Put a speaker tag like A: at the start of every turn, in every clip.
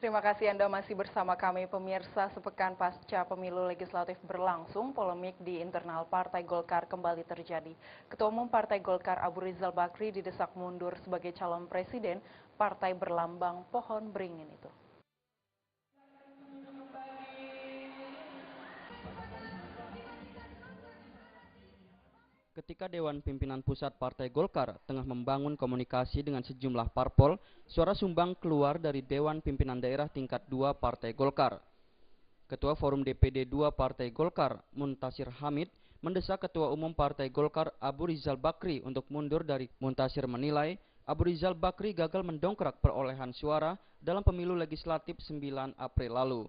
A: Terima kasih Anda masih bersama kami pemirsa. Sepekan pasca pemilu legislatif berlangsung, polemik di internal Partai Golkar kembali terjadi. Ketua Umum Partai Golkar Abu Rizal Bakri didesak mundur sebagai calon presiden partai berlambang pohon beringin itu.
B: Ketika Dewan Pimpinan Pusat Partai Golkar tengah membangun komunikasi dengan sejumlah parpol, suara sumbang keluar dari Dewan Pimpinan Daerah tingkat 2 Partai Golkar. Ketua Forum DPD 2 Partai Golkar, Muntasir Hamid, mendesak Ketua Umum Partai Golkar Abu Rizal Bakri untuk mundur dari. Muntasir menilai Abu Rizal Bakri gagal mendongkrak perolehan suara dalam pemilu legislatif 9 April lalu.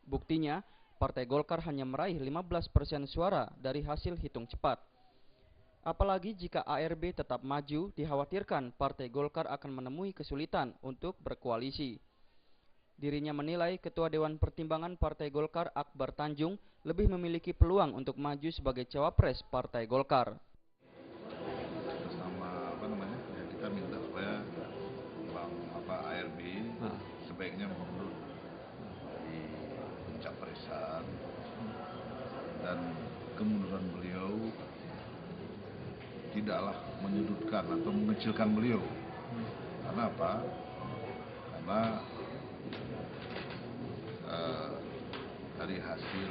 B: Buktinya, Partai Golkar hanya meraih 15% suara dari hasil hitung cepat. Apalagi jika ARB tetap maju, dikhawatirkan Partai Golkar akan menemui kesulitan untuk berkoalisi. Dirinya menilai Ketua Dewan Pertimbangan Partai Golkar Akbar Tanjung lebih memiliki peluang untuk maju sebagai cawapres Partai Golkar.
C: Kita minta supaya ARB sebaiknya mundur di pencapresan, dan kemunduran beliau tidaklah menyudutkan atau mengecilkan beliau. Karena apa? Karena dari hasil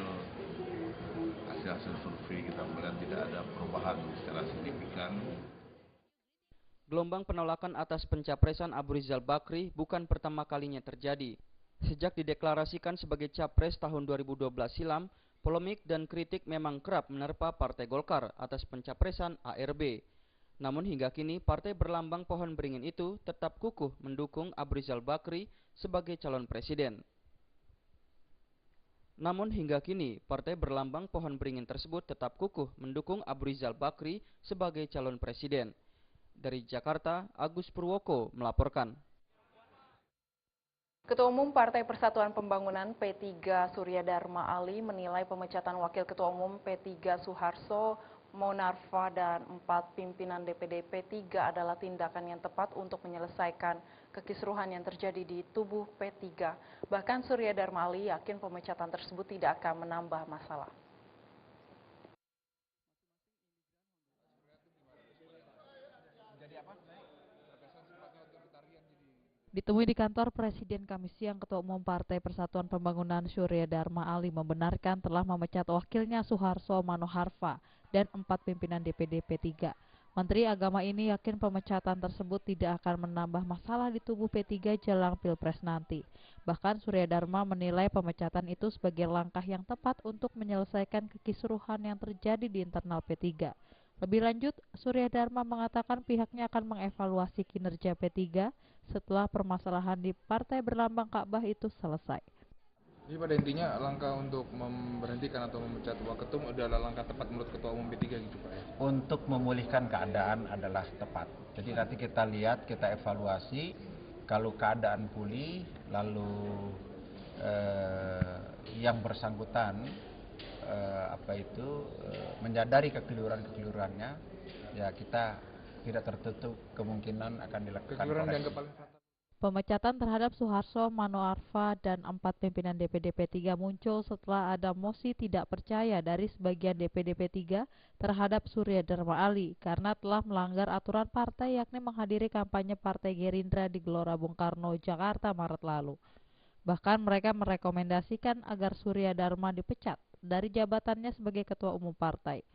C: survei kita melihat tidak ada perubahan secara signifikan.
B: Gelombang penolakan atas pencapresan Abu Rizal Bakri bukan pertama kalinya terjadi. Sejak dideklarasikan sebagai capres tahun 2012 silam, polemik dan kritik memang kerap menerpa Partai Golkar atas pencapresan ARB. Namun hingga kini partai berlambang pohon beringin itu tetap kukuh mendukung Abu Rizal Bakri sebagai calon presiden. Dari Jakarta, Agus Purwoko melaporkan.
A: Ketua Umum Partai Persatuan Pembangunan P3 Surya Dharma Ali menilai pemecatan Wakil Ketua Umum P3 Suharso Monarfa dan 4 pimpinan DPD P3 adalah tindakan yang tepat untuk menyelesaikan kekisruhan yang terjadi di tubuh P3. Bahkan Surya Dharma Ali yakin pemecatan tersebut tidak akan menambah masalah.
D: Ditemui di kantor Presiden Kamis siang, Ketua Umum Partai Persatuan Pembangunan Surya Dharma Ali membenarkan telah memecat wakilnya Suharso Manoharfa dan 4 pimpinan DPD P3. Menteri Agama ini yakin pemecatan tersebut tidak akan menambah masalah di tubuh P3 jelang Pilpres nanti. Bahkan Surya Dharma menilai pemecatan itu sebagai langkah yang tepat untuk menyelesaikan kekisruhan yang terjadi di internal P3. Lebih lanjut, Surya Dharma mengatakan pihaknya akan mengevaluasi kinerja P3 setelah permasalahan di Partai Berlambang Ka'bah itu selesai.
E: Jadi pada intinya langkah untuk memberhentikan atau memecat Waketum adalah langkah tepat menurut Ketua Umum P3 gitu Pak ya?
F: Untuk memulihkan keadaan adalah tepat. Jadi nanti kita lihat, kita evaluasi, kalau keadaan pulih, lalu yang bersangkutan menyadari kekeliruannya, ya kita tidak tertutup kemungkinan akan dilakukan koreksi.
D: Pemecatan terhadap Suharso Manoarfa dan 4 pimpinan DPD P3 muncul setelah ada mosi tidak percaya dari sebagian DPD P3 terhadap Surya Dharma Ali karena telah melanggar aturan partai, yakni menghadiri kampanye Partai Gerindra di Gelora Bung Karno, Jakarta Maret lalu. Bahkan mereka merekomendasikan agar Surya Dharma dipecat dari jabatannya sebagai Ketua Umum Partai.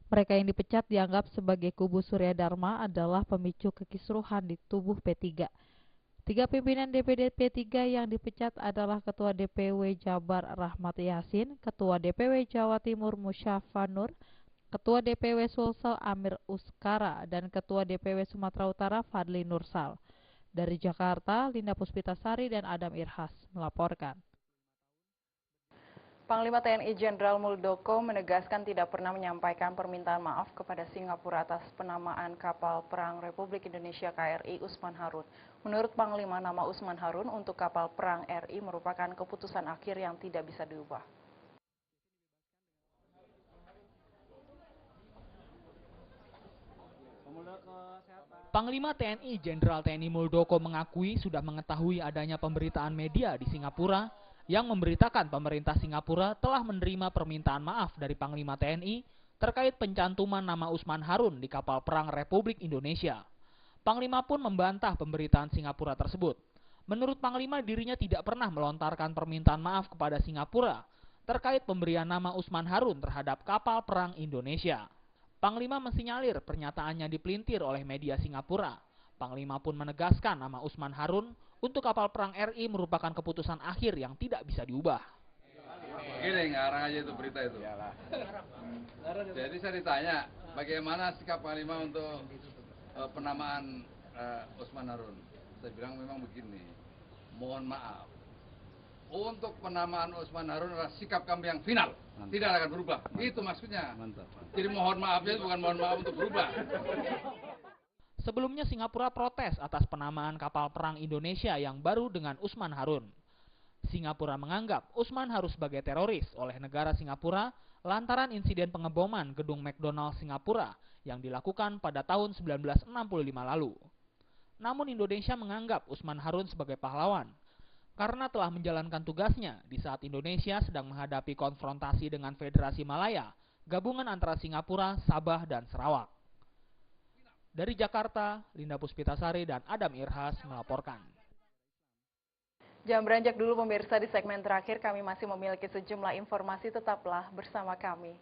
D: Mereka yang dipecat dianggap sebagai kubu Surya Dharma adalah pemicu kekisruhan di tubuh P3. 3 pimpinan DPD P3 yang dipecat adalah Ketua DPW Jabar Rahmat Yasin, Ketua DPW Jawa Timur Musyafa Nur, Ketua DPW Sulsel Amir Uskara, dan Ketua DPW Sumatera Utara Fadli Nursal. Dari Jakarta, Linda Puspitasari dan Adam Irhas melaporkan.
A: Panglima TNI Jenderal Muldoko menegaskan tidak pernah menyampaikan permintaan maaf kepada Singapura atas penamaan kapal perang Republik Indonesia KRI Usman Harun. Menurut Panglima, nama Usman Harun untuk kapal perang RI merupakan keputusan akhir yang tidak bisa diubah.
G: Panglima TNI Jenderal TNI Muldoko mengakui sudah mengetahui adanya pemberitaan media di Singapura yang memberitakan pemerintah Singapura telah menerima permintaan maaf dari Panglima TNI terkait pencantuman nama Usman Harun di kapal perang Republik Indonesia. Panglima pun membantah pemberitaan Singapura tersebut. Menurut Panglima, dirinya tidak pernah melontarkan permintaan maaf kepada Singapura terkait pemberian nama Usman Harun terhadap kapal perang Indonesia. Panglima mensinyalir pernyataannya dipelintir oleh media Singapura. Panglima pun menegaskan nama Usman Harun untuk kapal perang RI merupakan keputusan akhir yang tidak bisa diubah.
C: Gini, ngarang aja itu berita itu. Jadi saya ditanya, bagaimana sikap Panglima untuk penamaan Usman Harun? Saya bilang memang begini, mohon maaf. Untuk penamaan Usman Harun adalah sikap kami yang final, tidak akan berubah. Itu maksudnya. Jadi mohon maafnya bukan mohon maaf untuk berubah.
G: Sebelumnya Singapura protes atas penamaan kapal perang Indonesia yang baru dengan Usman Harun. Singapura menganggap Usman Harun sebagai teroris oleh negara Singapura lantaran insiden pengeboman gedung McDonald Singapura yang dilakukan pada tahun 1965 lalu. Namun Indonesia menganggap Usman Harun sebagai pahlawan karena telah menjalankan tugasnya di saat Indonesia sedang menghadapi konfrontasi dengan Federasi Malaya, gabungan antara Singapura, Sabah, dan Sarawak. Dari Jakarta, Linda Puspitasari dan Adam Irhas melaporkan.
A: Jam beranjak dulu pemirsa, di segmen terakhir kami masih memiliki sejumlah informasi, tetaplah bersama kami.